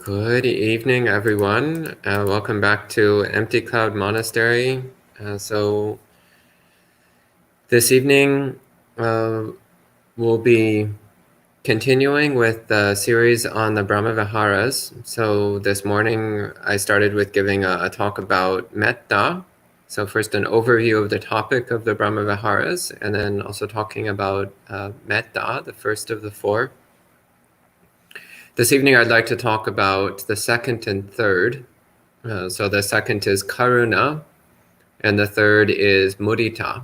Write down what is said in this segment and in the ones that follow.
Good evening, everyone. Welcome back to Empty Cloud Monastery. So this evening, we'll be continuing with the series on the Brahma Viharas. So this morning, I started with giving a talk about metta. So first, an overview of the topic of the Brahma Viharas, and then also talking about metta, the first of the four. This evening, I'd like to talk about the second and third. So the second is karuna, and the third is mudita.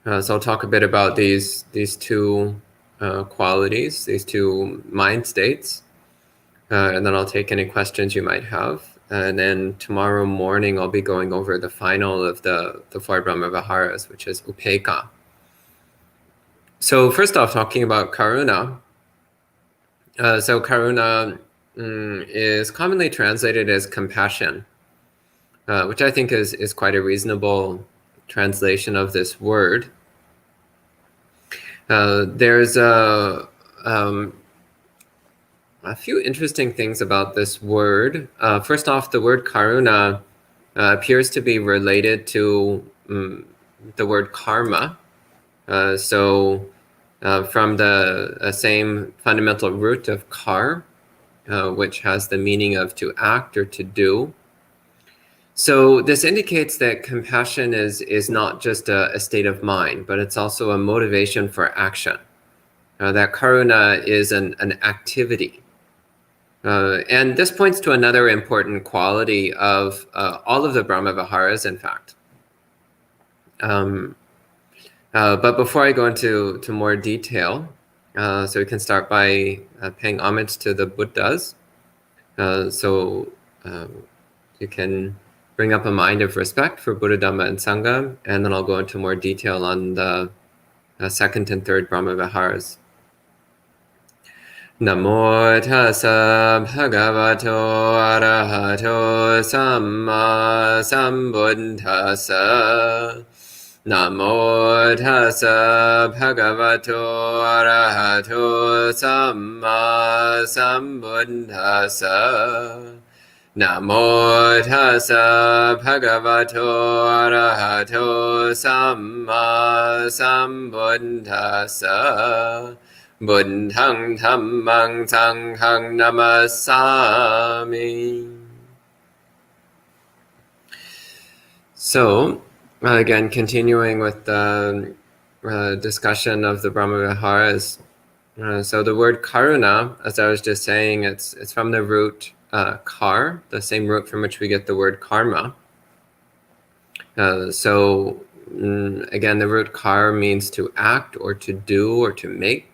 So I'll talk a bit about these two qualities, these two mind states, and then I'll take any questions you might have. And then tomorrow morning, I'll be going over the final of the four Brahma Viharas, which is upekkha. So first off, talking about karuna. So karuna is commonly translated as compassion, which I think is quite a reasonable translation of this word. There's a few interesting things about this word. First off, the word karuna appears to be related to the word karma. From the same fundamental root of kar, which has the meaning of to act or to do. So this indicates that compassion is not just a state of mind, but it's also a motivation for action. That karuna is an activity. And this points to another important quality of all of the Brahma Viharas, in fact. But before I go into more detail, so we can start by paying homage to the Buddhas. You can bring up a mind of respect for Buddha, Dhamma, and Sangha, and then I'll go into more detail on the second and third Brahma Viharas. Namo tassa bhagavato arahato samma sambuddhassa. Namo tassa bhagavato arahato samma sambuddhassa. Namo tassa bhagavato arahato samma sambuddhassa. Buddhang dhammang sanghang namasami. So, again, continuing with the discussion of the Brahma Viharas. So the word karuna, as I was just saying, it's from the root kar, the same root from which we get the word karma. Again, the root kar means to act or to do or to make.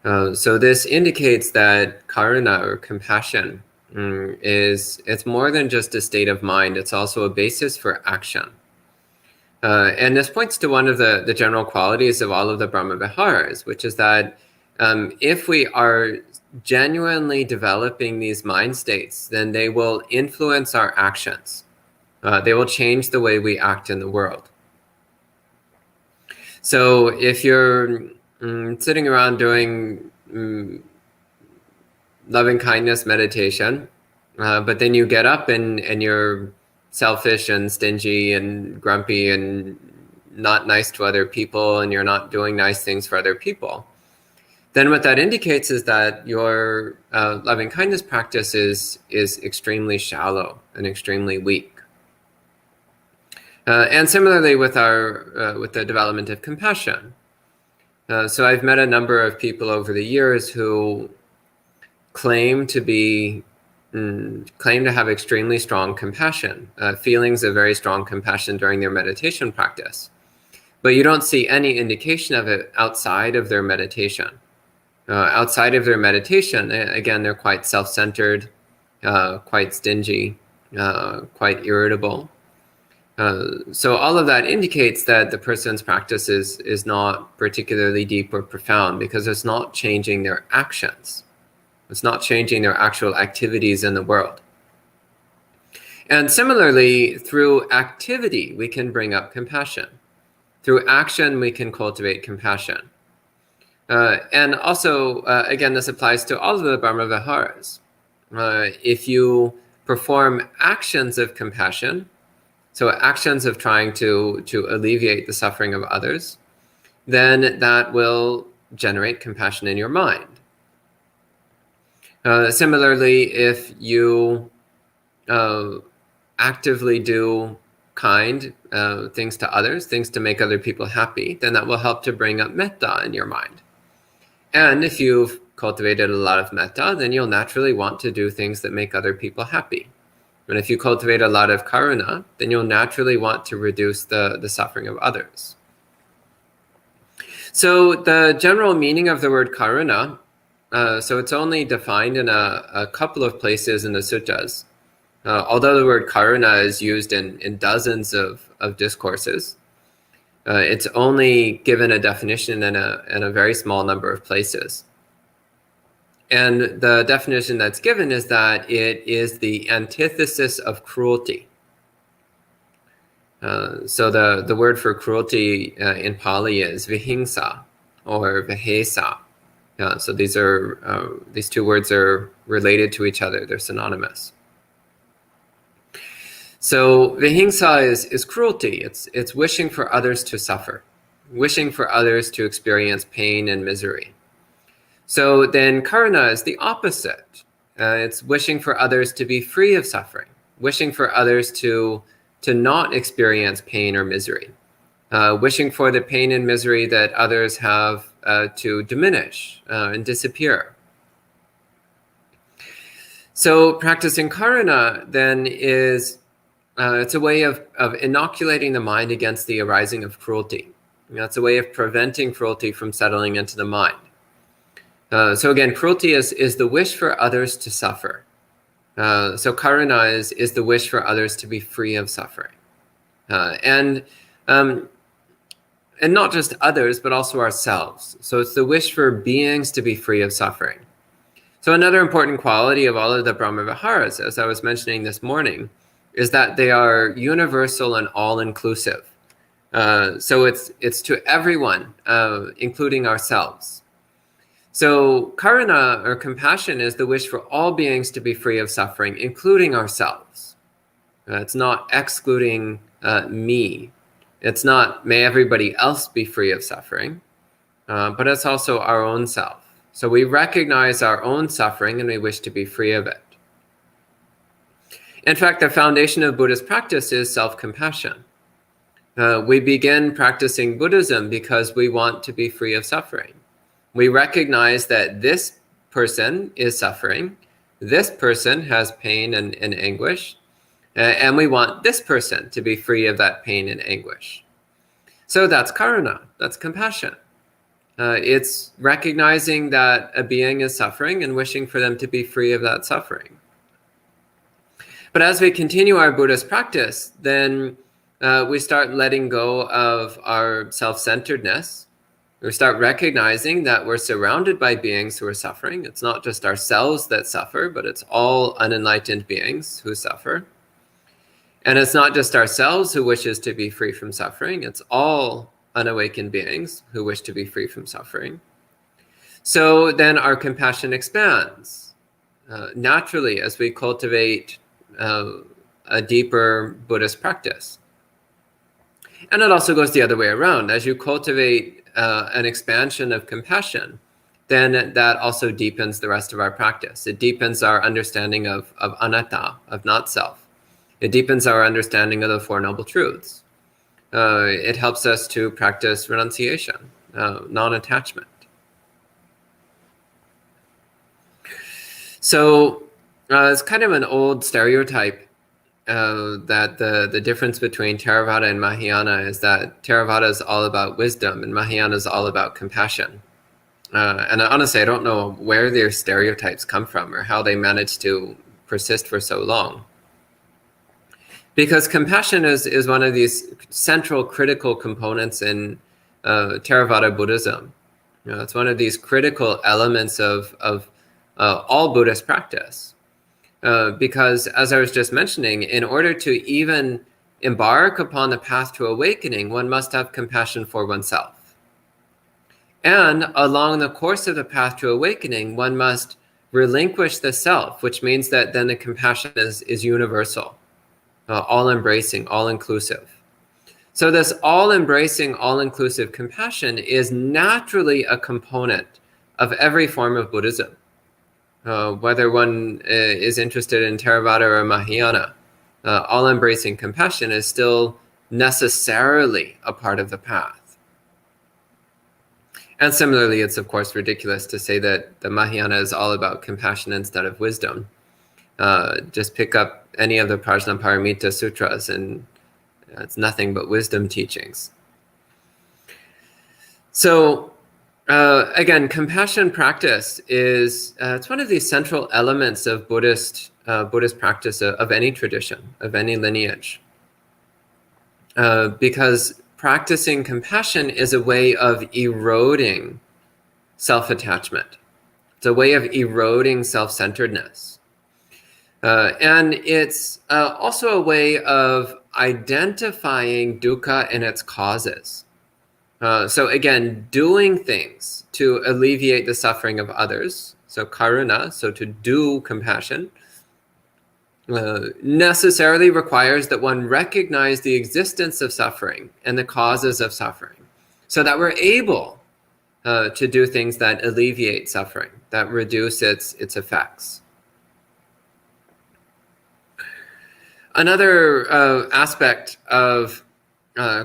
So this indicates that karuna, or compassion, it's more than just a state of mind. It's also a basis for action. And this points to one of the general qualities of all of the Brahma Viharas, which is that if we are genuinely developing these mind states, then they will influence our actions. They will change the way we act in the world. So if you're sitting around doing loving kindness meditation, but then you get up and you're selfish and stingy and grumpy and not nice to other people, and you're not doing nice things for other people, then what that indicates is that your loving kindness practice is extremely shallow and extremely weak. And similarly with the development of compassion. So I've met a number of people over the years who claim to have extremely strong compassion, feelings of very strong compassion during their meditation practice. But you don't see any indication of it outside of their meditation. Outside of their meditation, again, they're quite self-centered, quite stingy, quite irritable. So all of that indicates that the person's practice is not particularly deep or profound, because it's not changing their actions. It's not changing their actual activities in the world. And similarly, through activity, we can bring up compassion. Through action, we can cultivate compassion. And also, again, this applies to all of the Brahma-viharas. If you perform actions of compassion, so actions of trying to alleviate the suffering of others, then that will generate compassion in your mind. Similarly, if you actively do kind things to others, things to make other people happy, then that will help to bring up metta in your mind. And if you've cultivated a lot of metta, then you'll naturally want to do things that make other people happy. And if you cultivate a lot of karuna, then you'll naturally want to reduce the suffering of others. So the general meaning of the word karuna, so it's only defined in a couple of places in the suttas. Although the word karuna is used in dozens of discourses, it's only given a definition in a very small number of places. And the definition that's given is that it is the antithesis of cruelty. So the word for cruelty in Pali is vihingsa or vihesa. So these two words are related to each other. They're synonymous. So vihingsa is cruelty. It's wishing for others to suffer, wishing for others to experience pain and misery. So then karuna is the opposite. It's wishing for others to be free of suffering, wishing for others to not experience pain or misery, wishing for the pain and misery that others have to diminish and disappear. So practicing karuna then is it's a way of inoculating the mind against the arising of cruelty. It's a way of preventing cruelty from settling into the mind. So again, cruelty is the wish for others to suffer. So karuna is the wish for others to be free of suffering. And not just others, but also ourselves. So it's the wish for beings to be free of suffering. So another important quality of all of the Brahma-viharas, as I was mentioning this morning, is that they are universal and all-inclusive. So it's to everyone, including ourselves. So karuna, or compassion, is the wish for all beings to be free of suffering, including ourselves. It's not excluding me. It's not may everybody else be free of suffering, but it's also our own self. So we recognize our own suffering and we wish to be free of it. In fact, the foundation of Buddhist practice is self-compassion. We begin practicing Buddhism because we want to be free of suffering. We recognize that this person is suffering, this person has pain and anguish, and we want this person to be free of that pain and anguish. So that's karuna, that's compassion. It's recognizing that a being is suffering and wishing for them to be free of that suffering. But as we continue our Buddhist practice, then we start letting go of our self-centeredness. We start recognizing that we're surrounded by beings who are suffering. It's not just ourselves that suffer, but it's all unenlightened beings who suffer. And it's not just ourselves who wishes to be free from suffering. It's all unawakened beings who wish to be free from suffering. So then our compassion expands naturally as we cultivate a deeper Buddhist practice. And it also goes the other way around. As you cultivate an expansion of compassion, then that also deepens the rest of our practice. It deepens our understanding of anatta, of not self. It deepens our understanding of the Four Noble Truths. It helps us to practice renunciation, non-attachment. So it's kind of an old stereotype that the difference between Theravada and Mahayana is that Theravada is all about wisdom and Mahayana is all about compassion. And honestly, I don't know where their stereotypes come from or how they managed to persist for so long. Because compassion is one of these central critical components in Theravada Buddhism. It's one of these critical elements of all Buddhist practice. Because as I was just mentioning, in order to even embark upon the path to awakening, one must have compassion for oneself. And along the course of the path to awakening, one must relinquish the self, which means that then the compassion is universal, all-embracing, all-inclusive. So this all-embracing, all-inclusive compassion is naturally a component of every form of Buddhism. Whether one is interested in Theravada or Mahayana, all-embracing compassion is still necessarily a part of the path. And similarly, it's of course ridiculous to say that the Mahayana is all about compassion instead of wisdom. Just pick up any of the Prajnaparamita sutras and it's nothing but wisdom teachings. So again, compassion practice is it's one of the central elements of Buddhist practice of any tradition, of any lineage. Because practicing compassion is a way of eroding self-attachment. It's a way of eroding self-centeredness. And it's also a way of identifying dukkha and its causes. So again, doing things to alleviate the suffering of others. So karuna, so to do compassion, necessarily requires that one recognize the existence of suffering and the causes of suffering, so that we're able to do things that alleviate suffering, that reduce its effects. Another aspect of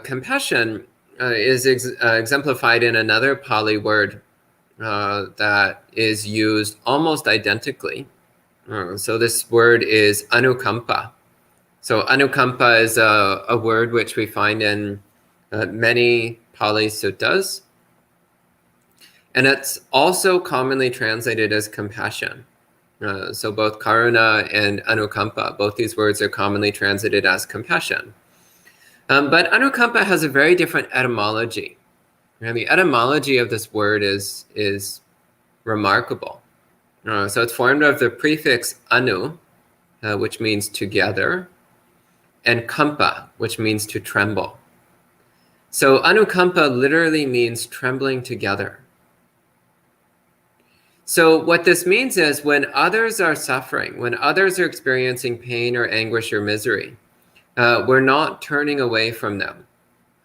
compassion is exemplified in another Pali word that is used almost identically. So this word is anukampa. So anukampa is a word which we find in many Pali suttas. And it's also commonly translated as compassion. So both karuna and anukampa, both these words are commonly translated as compassion. But anukampa has a very different etymology. And the etymology of this word is remarkable. So it's formed of the prefix anu, which means together, and kampa, which means to tremble. So anukampa literally means trembling together. So what this means is when others are suffering, when others are experiencing pain or anguish or misery, we're not turning away from them.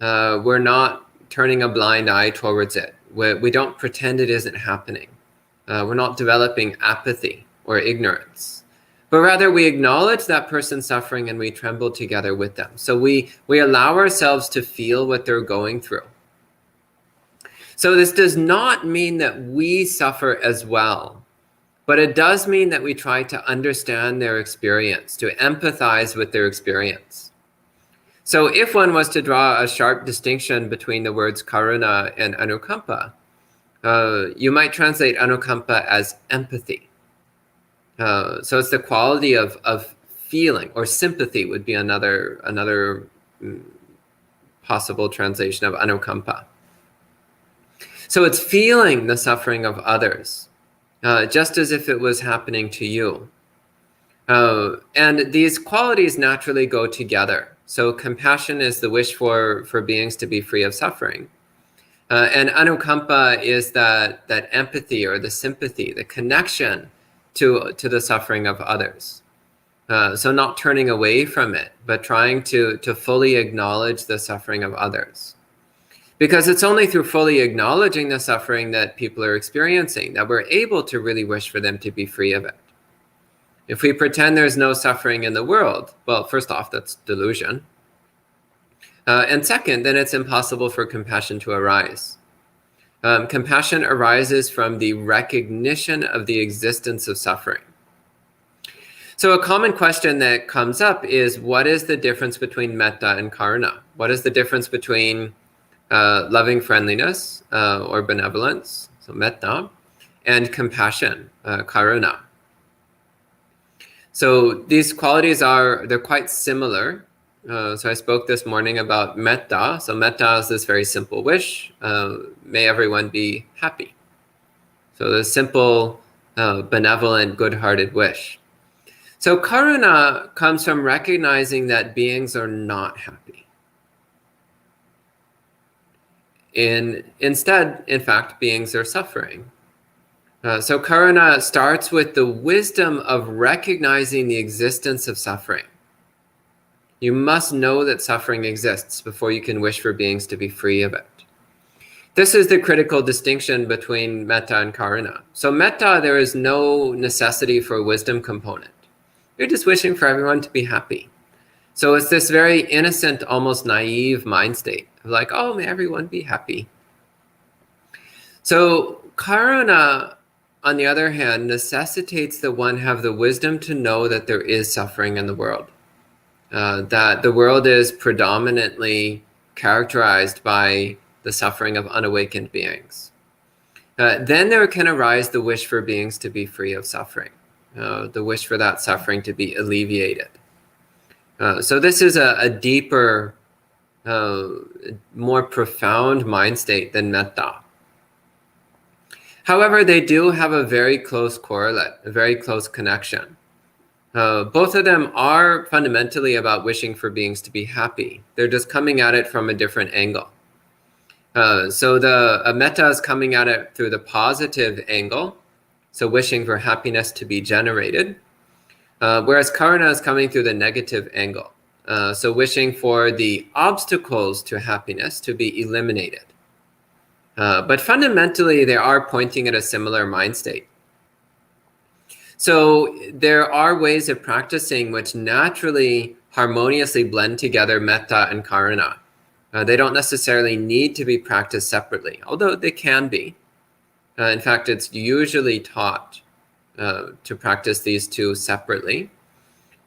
We're not turning a blind eye towards it. We don't pretend it isn't happening. We're not developing apathy or ignorance, but rather we acknowledge that person's suffering and we tremble together with them. So we allow ourselves to feel what they're going through. So this does not mean that we suffer as well, but it does mean that we try to understand their experience, to empathize with their experience. So if one was to draw a sharp distinction between the words karuna and anukampa, you might translate anukampa as empathy. So it's the quality of feeling, or sympathy would be another possible translation of anukampa. So it's feeling the suffering of others, just as if it was happening to you. And these qualities naturally go together. So compassion is the wish for beings to be free of suffering. And anukampa is that empathy or the sympathy, the connection to the suffering of others. So not turning away from it, but trying to fully acknowledge the suffering of others. Because it's only through fully acknowledging the suffering that people are experiencing that we're able to really wish for them to be free of it. If we pretend there's no suffering in the world, well, first off, that's delusion. And second, then it's impossible for compassion to arise. Compassion arises from the recognition of the existence of suffering. So a common question that comes up is, what is the difference between metta and karuna? What is the difference between loving friendliness or benevolence, so metta, and compassion, karuna? So these qualities they're quite similar. So I spoke this morning about metta. So metta is this very simple wish. May everyone be happy. So the simple, benevolent, good-hearted wish. So karuna comes from recognizing that beings are not happy. Instead, in fact, beings are suffering. So karuna starts with the wisdom of recognizing the existence of suffering. You must know that suffering exists before you can wish for beings to be free of it. This is the critical distinction between metta and karuna. So metta, there is no necessity for a wisdom component. You're just wishing for everyone to be happy. So it's this very innocent, almost naive mind state of like, oh, may everyone be happy. So karuna, on the other hand, necessitates that one have the wisdom to know that there is suffering in the world. That the world is predominantly characterized by the suffering of unawakened beings. Then there can arise the wish for beings to be free of suffering, the wish for that suffering to be alleviated. So this is a deeper, more profound mind state than metta. However, they do have a very close correlate, a very close connection. Both of them are fundamentally about wishing for beings to be happy. They're just coming at it from a different angle. So the metta is coming at it through the positive angle, so wishing for happiness to be generated, whereas karuna is coming through the negative angle, so wishing for the obstacles to happiness to be eliminated. But fundamentally, they are pointing at a similar mind state. So there are ways of practicing which naturally harmoniously blend together metta and karuna. They don't necessarily need to be practiced separately, although they can be. In fact, it's usually taught to practice these two separately.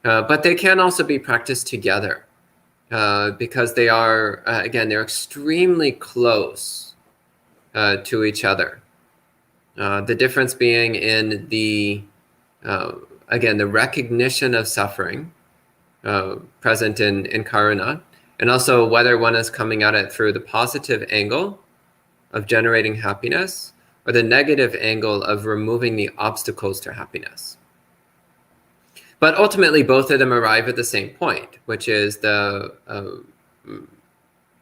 But they can also be practiced together because they are, again, they're extremely close to each other. The difference being in the, again, the recognition of suffering present in karuna, and also whether one is coming at it through the positive angle of generating happiness or the negative angle of removing the obstacles to happiness. But ultimately, both of them arrive at the same point, which is the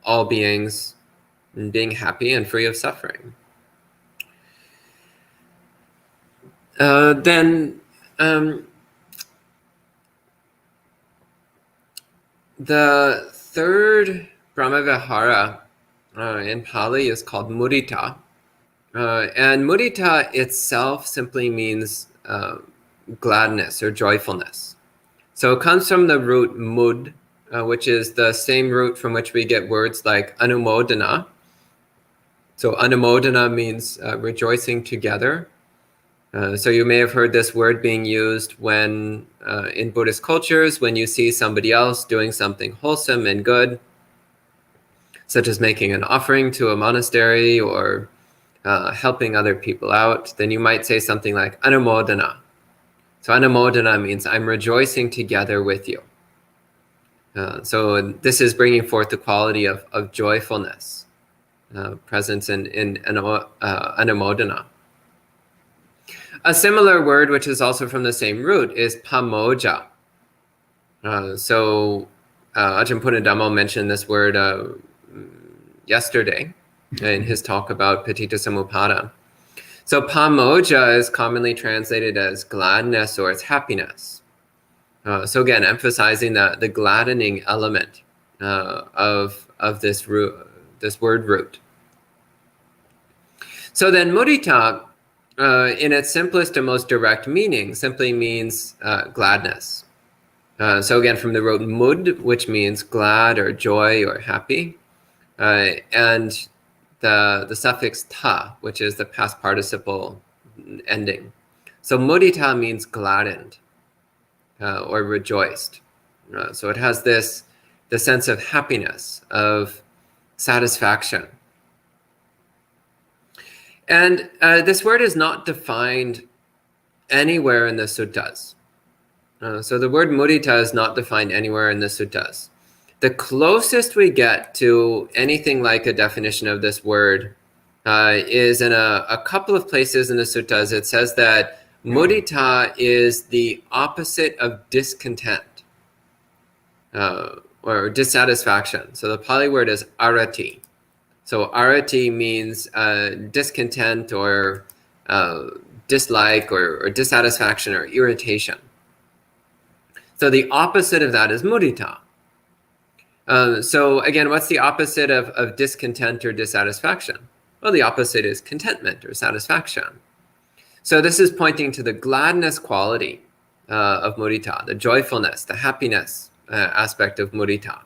all beings being happy and free of suffering. Then the third Brahmavihara in Pali is called mudita. And mudita itself simply means gladness or joyfulness. So it comes from the root mud, which is the same root from which we get words like anumodana. So anumodana means rejoicing together. So you may have heard this word being used when, in Buddhist cultures, when you see somebody else doing something wholesome and good, such as making an offering to a monastery or helping other people out, then you might say something like anumodana. So anumodana means I'm rejoicing together with you. So this is bringing forth the quality of joyfulness, presence in anumodana. A similar word, which is also from the same root, is pamoja. So Ajahn Punadhammo mentioned this word yesterday in his talk about Paticca So pamoja is commonly translated as gladness or as happiness. So again, emphasizing the gladdening element of this root, this word root. So then mudita, in its simplest and most direct meaning, simply means gladness. So again, from the root mud, which means glad or joy or happy, and the suffix ta, which is the past participle ending. So mudita means gladdened or rejoiced. So it has the sense of happiness, of satisfaction. And this word is not defined anywhere in the suttas. So the word mudita is not defined anywhere in the suttas. The closest we get to anything like a definition of this word is in a couple of places in the suttas. It says that mudita is the opposite of discontent or dissatisfaction. So the Pali word is arati. So arati means discontent or dislike or dissatisfaction or irritation. So the opposite of that is mudita. So again, what's the opposite of discontent or dissatisfaction? Well, the opposite is contentment or satisfaction. So this is pointing to the gladness quality of mudita, the joyfulness, the happiness aspect of mudita.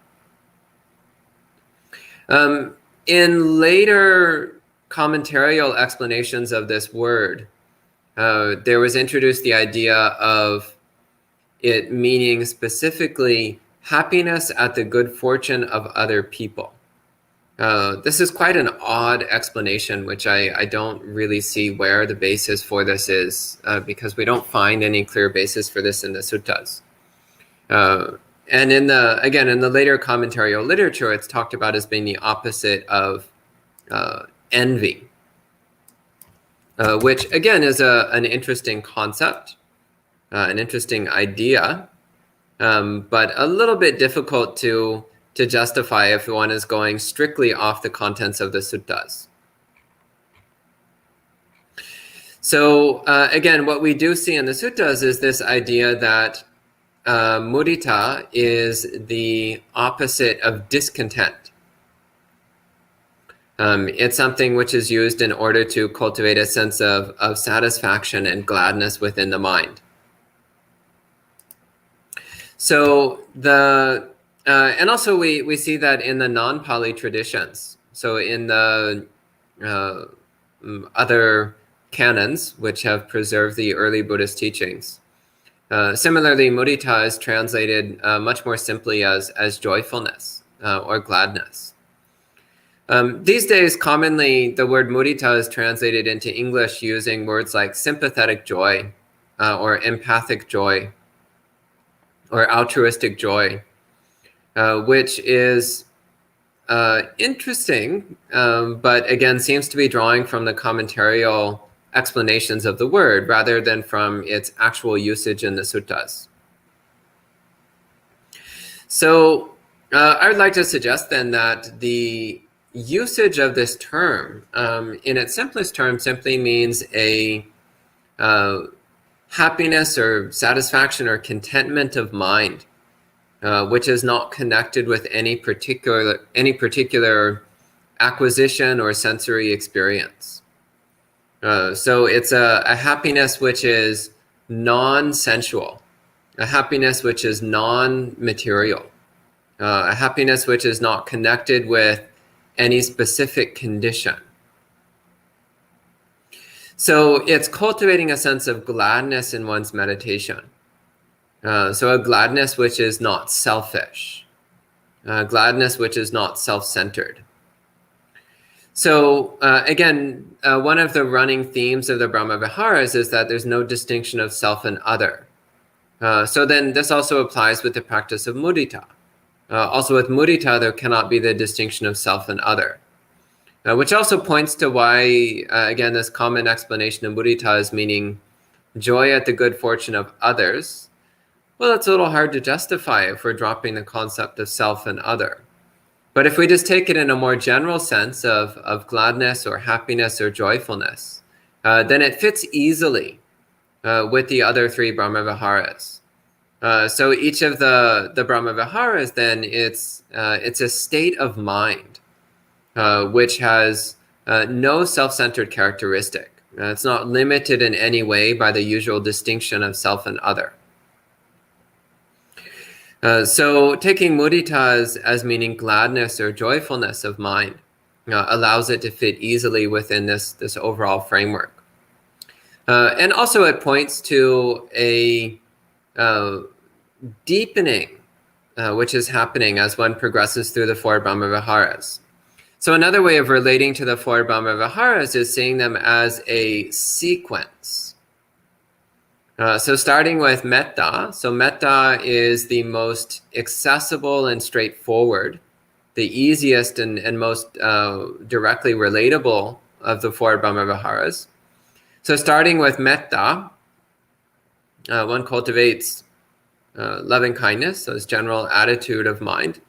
In later commentarial explanations of this word, there was introduced the idea of it meaning specifically happiness at the good fortune of other people. This is quite an odd explanation, which I don't really see where the basis for this is, because we don't find any clear basis for this in the suttas. And in the later commentarial literature, it's talked about as being the opposite of envy, which again is an interesting concept, an interesting idea, but a little bit difficult to justify if one is going strictly off the contents of the suttas. So again, what we do see in the suttas is this idea that mudita is the opposite of discontent. It's something which is used in order to cultivate a sense of satisfaction and gladness within the mind. So and also we see that in the non-Pali traditions. So in the other canons which have preserved the early Buddhist teachings, similarly, mudita is translated much more simply as joyfulness or gladness. These days, commonly the word mudita is translated into English using words like sympathetic joy or empathic joy or altruistic joy, which is interesting, but again seems to be drawing from the commentarial explanations of the word rather than from its actual usage in the suttas. So I would like to suggest then that the usage of this term in its simplest term simply means a happiness or satisfaction or contentment of mind, which is not connected with any particular acquisition or sensory experience. So it's a happiness which is non-sensual, a happiness which is non-material, a happiness which is not connected with any specific condition. So it's cultivating a sense of gladness in one's meditation. So a gladness which is not selfish, gladness which is not self-centered. So again, one of the running themes of the Brahma Viharas is that there's no distinction of self and other. So then this also applies with the practice of mudita. Also with mudita, there cannot be the distinction of self and other, which also points to why, again, this common explanation of mudita is meaning joy at the good fortune of others. Well, it's a little hard to justify if we're dropping the concept of self and other. But if we just take it in a more general sense of gladness or happiness or joyfulness, then it fits easily with the other three Brahma Viharas. So each of the Brahma Viharas, then it's a state of mind which has no self-centered characteristic. It's not limited in any way by the usual distinction of self and other. So taking mudita as meaning gladness or joyfulness of mind allows it to fit easily within this overall framework. And also it points to a deepening which is happening as one progresses through the four Brahma Viharas. So another way of relating to the four Brahma Viharas is seeing them as a sequence. So starting with metta. So metta is the most accessible and straightforward, the easiest and most directly relatable of the four Brahma Viharas. So starting with metta, one cultivates loving kindness, so it's general attitude of mind.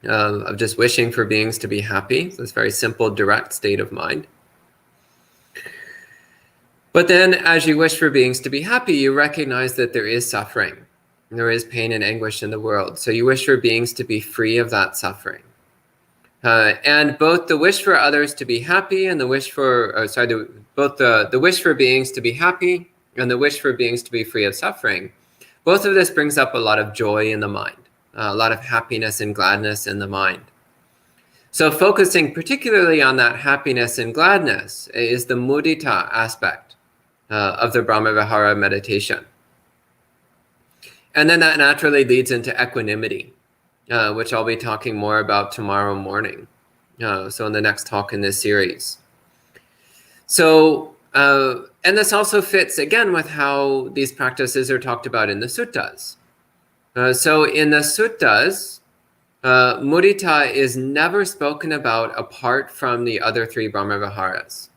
of just wishing for beings to be happy. So it's a very simple, direct state of mind. But then as you wish for beings to be happy, you recognize that there is suffering. There is pain and anguish in the world. So you wish for beings to be free of that suffering. And both the wish for others to be happy and the wish for, both the wish for beings to be happy and the wish for beings to be free of suffering, both of this brings up a lot of joy in the mind, a lot of happiness and gladness in the mind. So focusing particularly on that happiness and gladness is the mudita aspect of the Brahmavihara meditation. And then that naturally leads into equanimity, which I'll be talking more about tomorrow morning. So in the next talk in this series. So, and this also fits again with how these practices are talked about in the suttas. So in the suttas, mudita is never spoken about apart from the other three Brahmaviharas.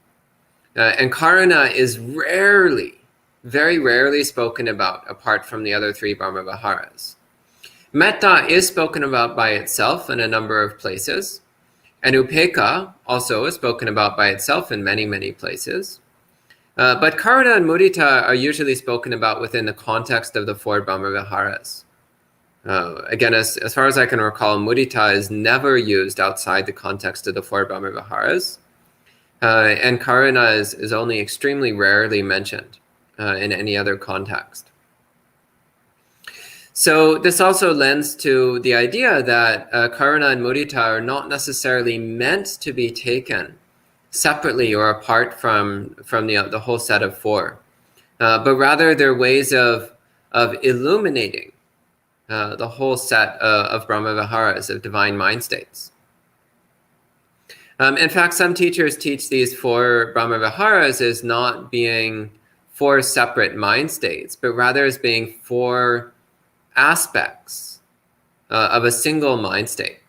And karuna is rarely, very rarely spoken about apart from the other three Brahmaviharas. Metta is spoken about by itself in a number of places. And upekkha also is spoken about by itself in many, many places. But karuna and mudita are usually spoken about within the context of the four Brahmaviharas. Again, as far as I can recall, mudita is never used outside the context of the four Brahmaviharas. And karuna is only extremely rarely mentioned in any other context. So this also lends to the idea that karuna and mudita are not necessarily meant to be taken separately or apart from the whole set of four, but rather they're ways of illuminating the whole set of Brahmaviharas, of divine mind states. In fact, some teachers teach these four Brahmaviharas as not being four separate mind states, but rather as being four aspects of a single mind state,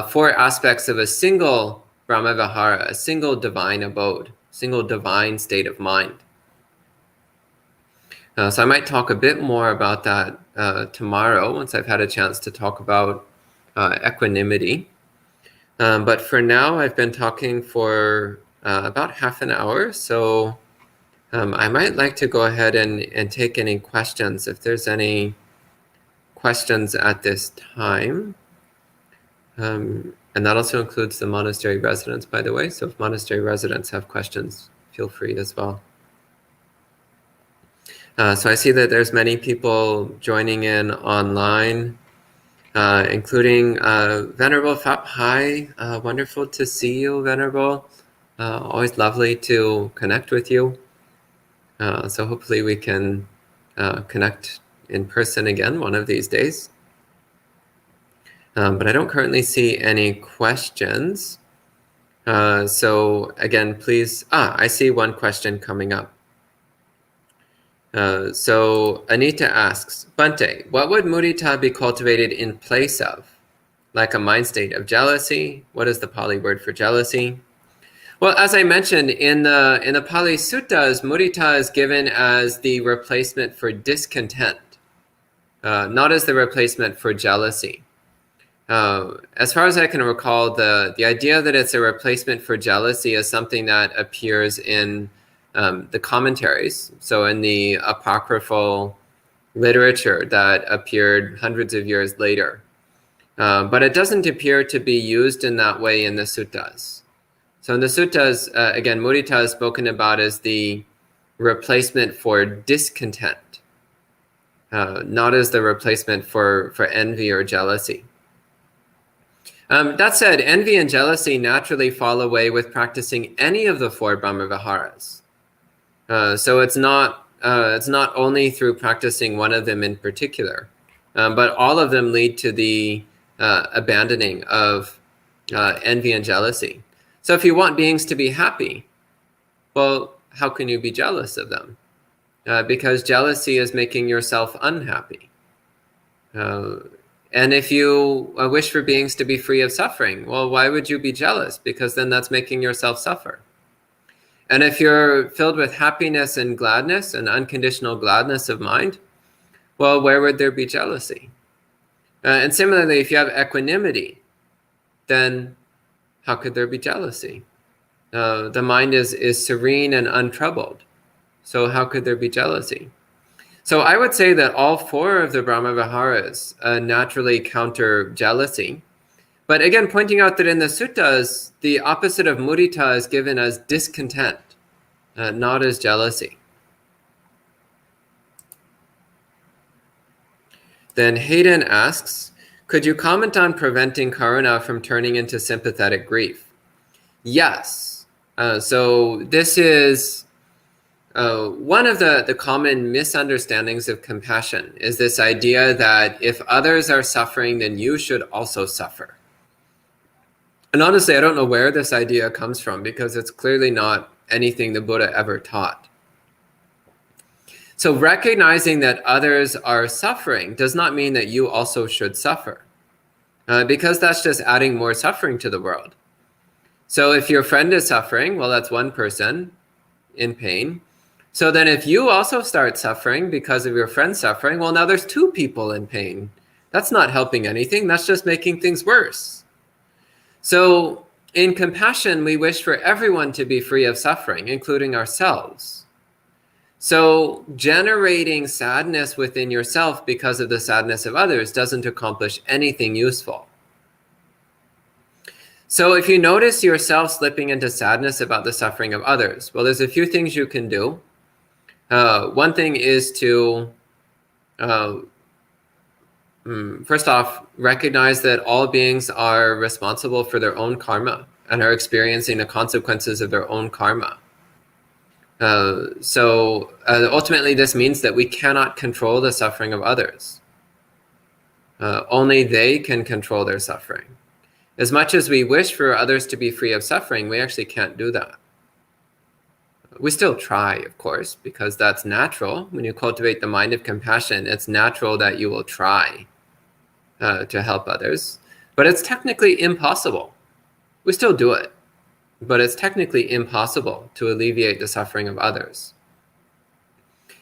four aspects of a single Brahmavihara, a single divine abode, single divine state of mind. So I might talk a bit more about that tomorrow once I've had a chance to talk about equanimity. But for now, I've been talking for about half an hour, so I might like to go ahead and take any questions if there's any questions at this time. And that also includes the monastery residents, by the way. So if monastery residents have questions, feel free as well. So I see that there's many people joining in online, including Venerable Phap. Hi, wonderful to see you, Venerable. Always lovely to connect with you. So hopefully we can connect in person again one of these days. But I don't currently see any questions. So again, please, I see one question coming up. So Anita asks, Bhante, what would mudita be cultivated in place of? Like a mind state of jealousy? What is the Pali word for jealousy? Well, as I mentioned, in the Pali Suttas, mudita is given as the replacement for discontent, not as the replacement for jealousy. As far as I can recall, the idea that it's a replacement for jealousy is something that appears in the commentaries, so in the apocryphal literature that appeared hundreds of years later. But it doesn't appear to be used in that way in the suttas. So in the suttas, again, mudita is spoken about as the replacement for discontent, not as the replacement for envy or jealousy. That said, envy and jealousy naturally fall away with practicing any of the four Brahmaviharas. So it's not only through practicing one of them in particular, but all of them lead to the abandoning of envy and jealousy. So if you want beings to be happy, well, how can you be jealous of them? Because jealousy is making yourself unhappy. And if you wish for beings to be free of suffering, well, why would you be jealous? Because then that's making yourself suffer. And if you're filled with happiness and gladness and unconditional gladness of mind, well, where would there be jealousy? And similarly, if you have equanimity, then how could there be jealousy? The mind is serene and untroubled. So how could there be jealousy? So I would say that all four of the Brahma Viharas naturally counter jealousy. But again, pointing out that in the suttas, the opposite of mudita is given as discontent, not as jealousy. Then Hayden asks, could you comment on preventing karuna from turning into sympathetic grief? Yes. So this is one of the common misunderstandings of compassion is this idea that if others are suffering, then you should also suffer. And honestly, I don't know where this idea comes from because it's clearly not anything the Buddha ever taught. So recognizing that others are suffering does not mean that you also should suffer, because that's just adding more suffering to the world. So if your friend is suffering, well, that's one person in pain. So then if you also start suffering because of your friend suffering, well, now there's two people in pain. That's not helping anything. That's just making things worse. So in compassion, we wish for everyone to be free of suffering, including ourselves. So generating sadness within yourself because of the sadness of others doesn't accomplish anything useful. So if you notice yourself slipping into sadness about the suffering of others, well, there's a few things you can do. One thing is to, first off, recognize that all beings are responsible for their own karma and are experiencing the consequences of their own karma. So ultimately, this means that we cannot control the suffering of others. Only they can control their suffering. As much as we wish for others to be free of suffering, we actually can't do that. We still try, of course, because that's natural. When you cultivate the mind of compassion, it's natural that you will try to help others. But it's technically impossible. We still do it, but it's technically impossible to alleviate the suffering of others.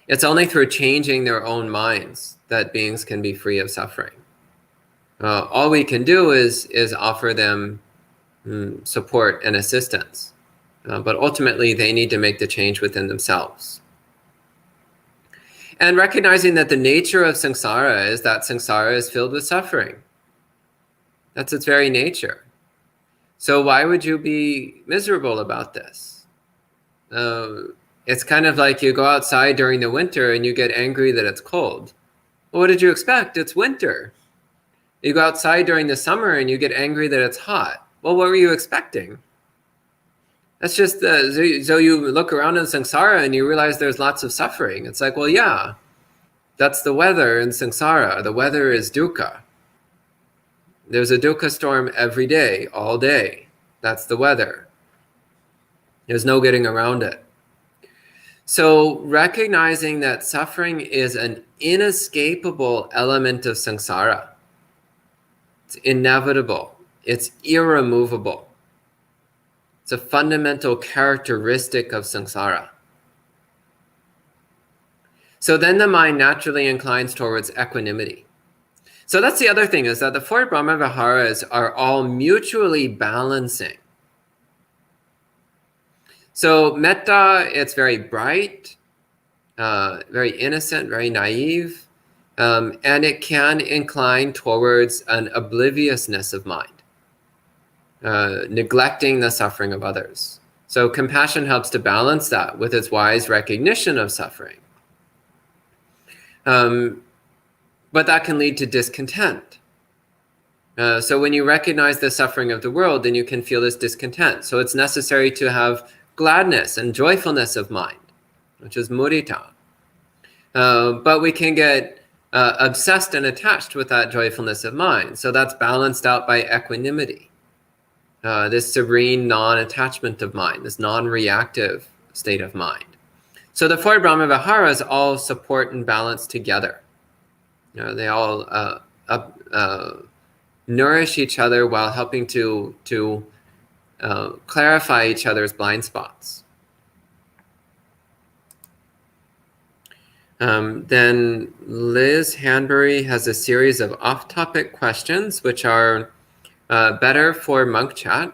It's only through changing their own minds that beings can be free of suffering. All we can do is offer them support and assistance. But ultimately, they need to make the change within themselves. And recognizing that the nature of samsara is that samsara is filled with suffering. That's its very nature. So why would you be miserable about this? It's kind of like you go outside during the winter and you get angry that it's cold. Well, what did you expect? It's winter. You go outside during the summer and you get angry that it's hot. Well, what were you expecting? That's just so you look around in samsara and you realize there's lots of suffering. It's like, well, yeah, that's the weather in samsara. The weather is dukkha. There's a dukkha storm every day, all day. That's the weather. There's no getting around it. So recognizing that suffering is an inescapable element of samsara. It's inevitable. It's irremovable. It's a fundamental characteristic of samsara. So then the mind naturally inclines towards equanimity. So that's the other thing, is that the four Brahma Viharas are all mutually balancing. So metta, it's very bright, very innocent, very naive, and it can incline towards an obliviousness of mind. Neglecting the suffering of others. So compassion helps to balance that with its wise recognition of suffering. But that can lead to discontent. So when you recognize the suffering of the world, then you can feel this discontent. So it's necessary to have gladness and joyfulness of mind, which is mudita. But we can get obsessed and attached with that joyfulness of mind. So that's balanced out by equanimity. This serene non-attachment of mind, this non-reactive state of mind. So the four Brahma Viharas all support and balance together. They all nourish each other while helping to clarify each other's blind spots. Then Liz Hanbury has a series of off-topic questions, which are better for monk chat.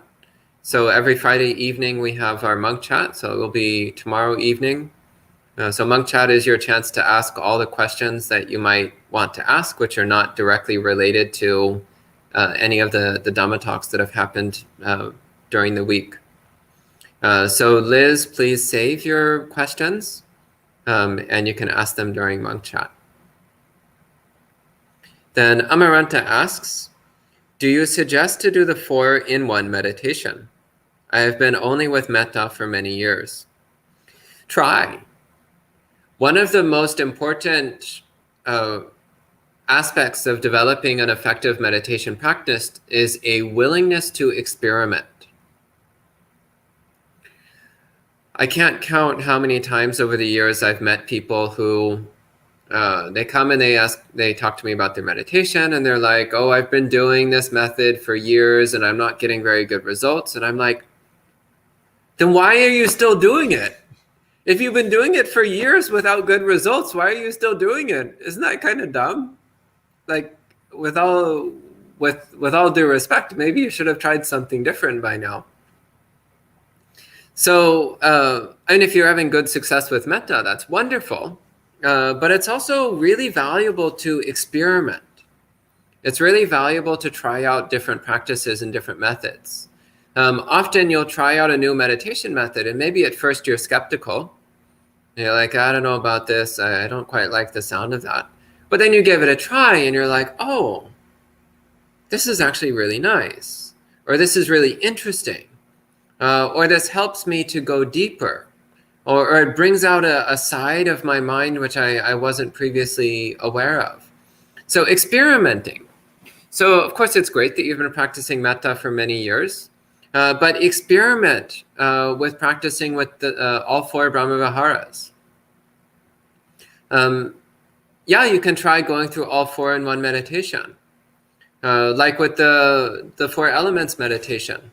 So every Friday evening we have our monk chat. So it will be tomorrow evening. So monk chat is your chance to ask all the questions that you might want to ask, which are not directly related to any of the Dhamma talks that have happened during the week. So Liz, please save your questions and you can ask them during monk chat. Then Amaranta asks, do you suggest to do the 4-in-1 meditation? I have been only with metta for many years. Try. One of the most important aspects of developing an effective meditation practice is a willingness to experiment. I can't count how many times over the years I've met people who they come and they talk to me about their meditation and they're like, oh, I've been doing this method for years and I'm not getting very good results. And I'm like, then why are you still doing it? If you've been doing it for years without good results, why are you still doing it? Isn't that kind of dumb? Like, with all due respect, maybe you should have tried something different by now. So, and if you're having good success with metta, that's wonderful. But it's also really valuable to experiment. It's really valuable to try out different practices and different methods. Often you'll try out a new meditation method and maybe at first you're skeptical. You're like, I don't know about this. I don't quite like the sound of that. But then you give it a try and you're like, oh, this is actually really nice. Or this is really interesting. Or this helps me to go deeper. Or it brings out a side of my mind which I wasn't previously aware of. So experimenting. So of course it's great that you've been practicing metta for many years, but experiment with practicing with all 4 Brahmaviharas. Yeah, you can try going through all 4-in-1 meditation. Like with the 4 elements meditation.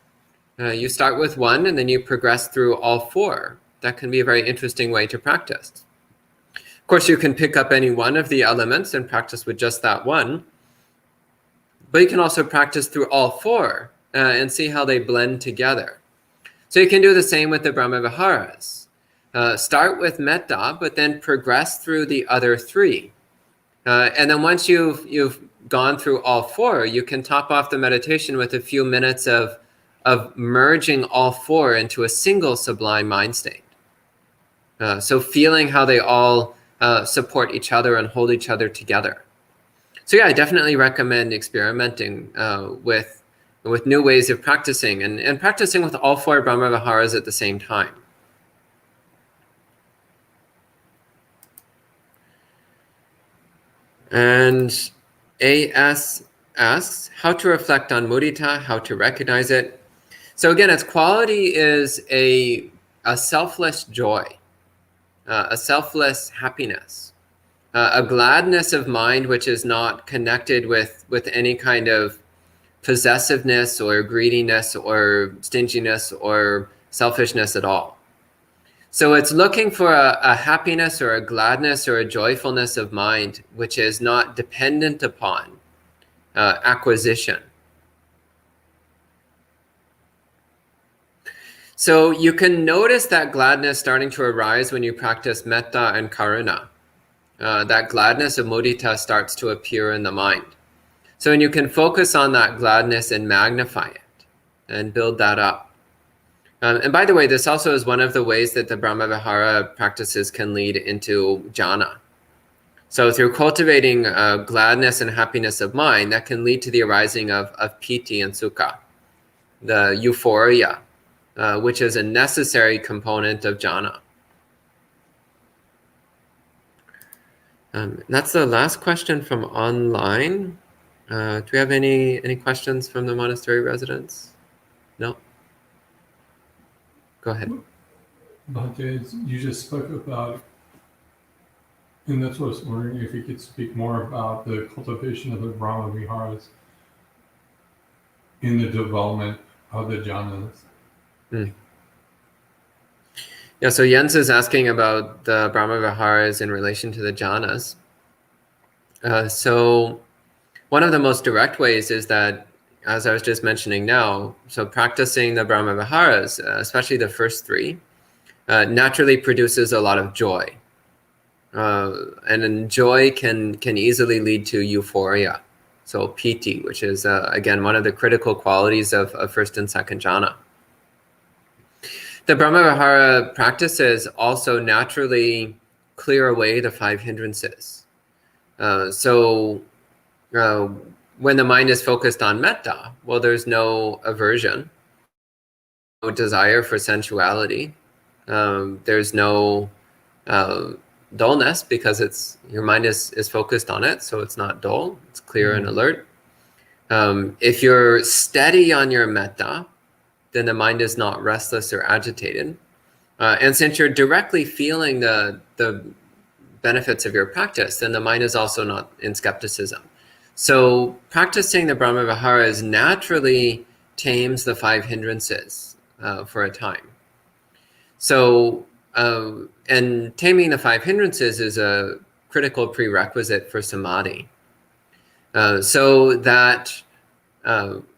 You start with 1 and then you progress through all 4. That can be a very interesting way to practice. Of course, you can pick up any one of the elements and practice with just that one. But you can also practice through all 4 and see how they blend together. So you can do the same with the Brahmaviharas. Start with metta, but then progress through the other 3. And then once you've gone through all 4, you can top off the meditation with a few minutes of merging all 4 into a single sublime mind state. So feeling how they all support each other and hold each other together. So yeah, I definitely recommend experimenting with new ways of practicing and practicing with all 4 Brahmaviharas at the same time. And AS asks, how to reflect on mudita, how to recognize it. So again, its quality is a selfless joy, a selfless happiness, a gladness of mind which is not connected with any kind of possessiveness or greediness or stinginess or selfishness at all. So it's looking for a happiness or a gladness or a joyfulness of mind which is not dependent upon acquisition. So you can notice that gladness starting to arise when you practice metta and karuna. That gladness of mudita starts to appear in the mind. So you can focus on that gladness and magnify it and build that up. And by the way, this also is one of the ways that the Brahmavihara practices can lead into jhana. So through cultivating gladness and happiness of mind, that can lead to the arising of piti and sukha, the euphoria, which is a necessary component of jhana. That's the last question from online. Do we have any questions from the monastery residents? No? Go ahead. Bhante, you just spoke about, and that's what I was wondering if you could speak more about the cultivation of the Brahma Viharas in the development of the jhanas. Yeah, so Jens is asking about the Brahma Viharas in relation to the jhanas. So one of the most direct ways is that as I was just mentioning now, so practicing the Brahma Viharas, especially the first three, naturally produces a lot of joy. And then joy can easily lead to euphoria. So piti, which is, again, one of the critical qualities of first and second jhana. The Brahmavihara practices also naturally clear away the five hindrances. So when the mind is focused on metta, well, there's no aversion, no desire for sensuality. There's no dullness because your mind is focused on it, so it's not dull, it's clear and alert. If you're steady on your metta, then the mind is not restless or agitated. And since you're directly feeling the benefits of your practice, then the mind is also not in skepticism. So practicing the Brahmaviharas naturally tames the five hindrances for a time. So, and taming the five hindrances is a critical prerequisite for samadhi. So that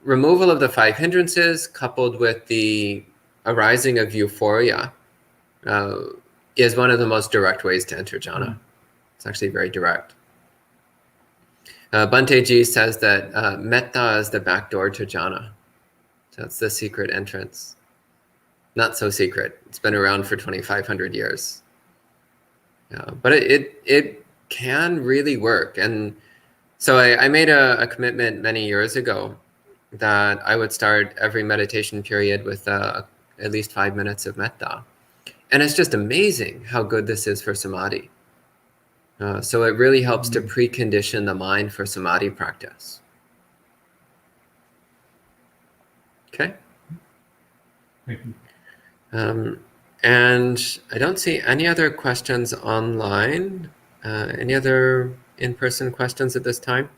removal of the five hindrances coupled with the arising of euphoria is one of the most direct ways to enter jhana. It's actually very direct. Bhante ji says that metta is the back door to jhana. So that's the secret entrance. Not so secret. It's been around for 2,500 years. But it can really work. And so I made a commitment many years ago that I would start every meditation period with at least 5 minutes of metta. And it's just amazing how good this is for samadhi. So it really helps to precondition the mind for samadhi practice. Okay. Thank you. And I don't see any other questions online. Any other in-person questions at this time?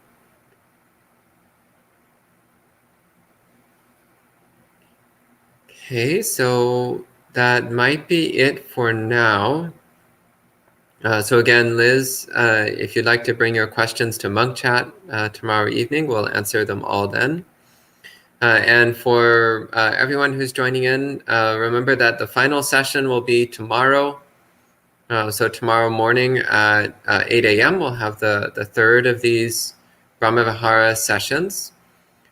Okay, so that might be it for now. So again, Liz, if you'd like to bring your questions to Monk Chat tomorrow evening, we'll answer them all then. And for everyone who's joining in, remember that the final session will be tomorrow. So tomorrow morning at 8 a.m. we'll have the third of these Brahmavihara sessions.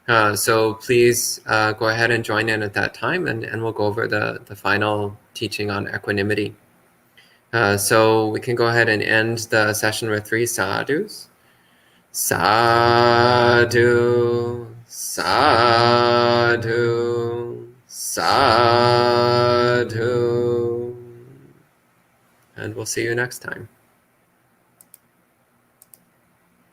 So please go ahead and join in at that time, and we'll go over the final teaching on equanimity. So we can go ahead and end the session with 3 sadhus. Sadhu, sadhu, sadhu. And we'll see you next time.